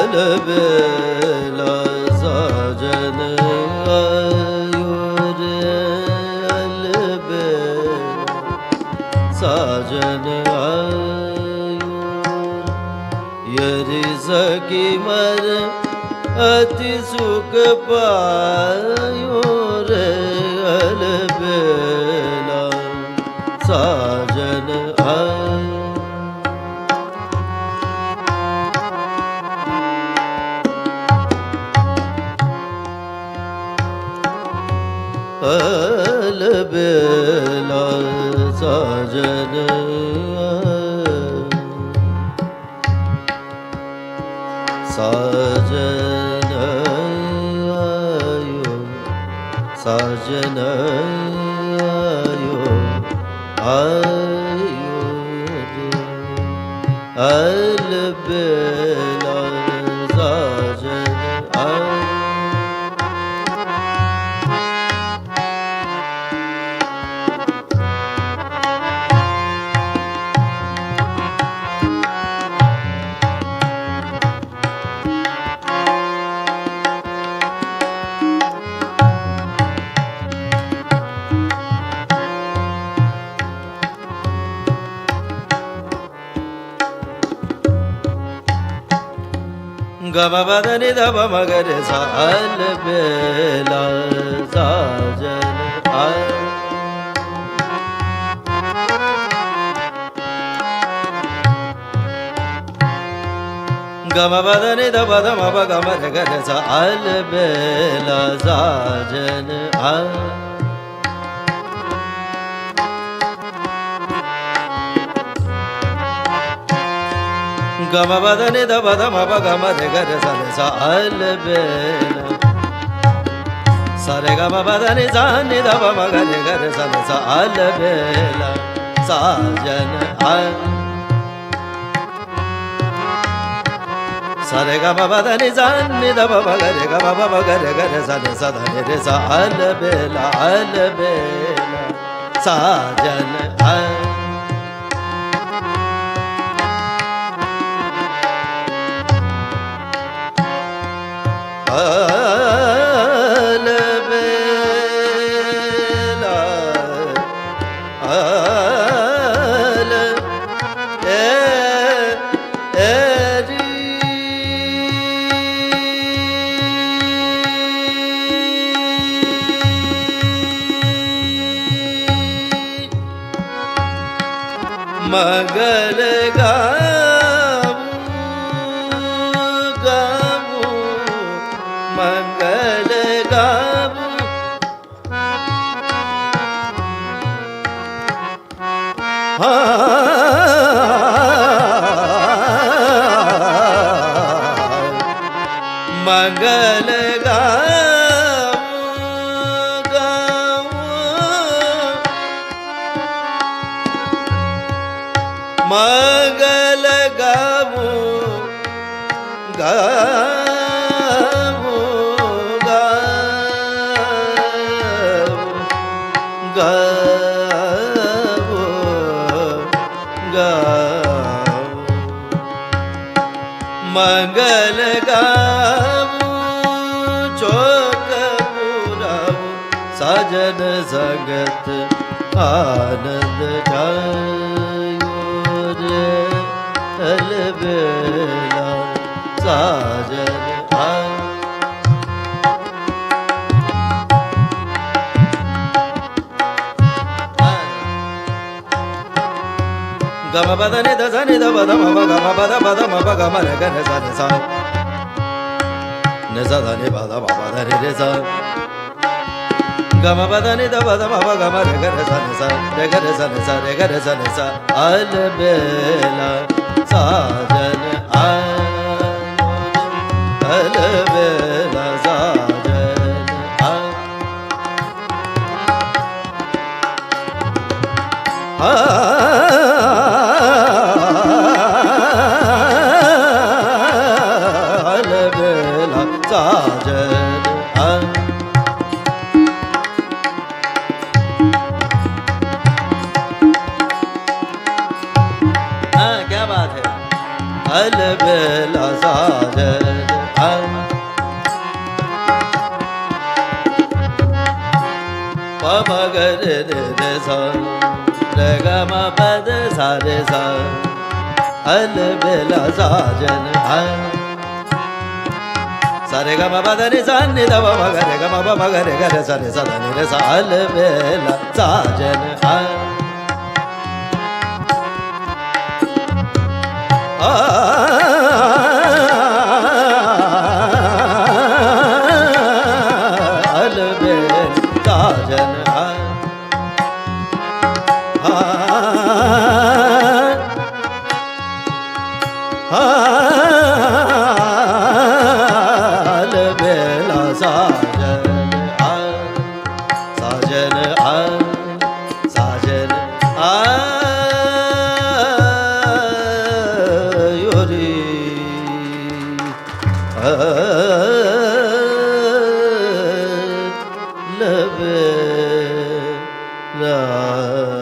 अलबेला साजन आयो रे अलबेला साजन आयो यरि सखी मर अति सुख पायो रे अलबेला साजन आयो अलबेला साजन साजन आयो साजन आयो आयो रे अलबेला साजन आयो गम बदनि दब मगर सा अलबेला साजन आयो गम बदनि दब दम गम गर सा अलबेला साजन आयो गम बदनि दब दम गम गर सा अलबेला सरे गम बदनि जानि दब मगर गर सा अलबेला साजन आयो सरे गम बदनि जानि दब मगर गम मगर गर सा रे सा अलबेला अलबेला साजन आयो अलबेला मगल मंगल गावू मंगल गावू मंगल गावू मंगल गावू चोक पुरावू साजन जगत आनंद जायो रे अलबेला साजन आयो गम बदनि दनि दब दम गम बद बद म गम रे ग रे सा न सा धनि बद म बद रे सा गम बदनि दब दम गम रे ग रे सा रे ग रे सा रे ग रे सा अलबेला साजन आयो अलबेला साजन आयो साजन क्या बात है अलबेला साजन पम ग रे रे रे सा रे ग म प द सा रे सा अलबेला साजन सा रे ग म प द नि सा नि द प म ग रे ग म प म ग रे ग रे सा रे सा द नि रे सा अलबेला साजन अलबेला साजन अलबेला साजन साजन साजन योरी अलबेला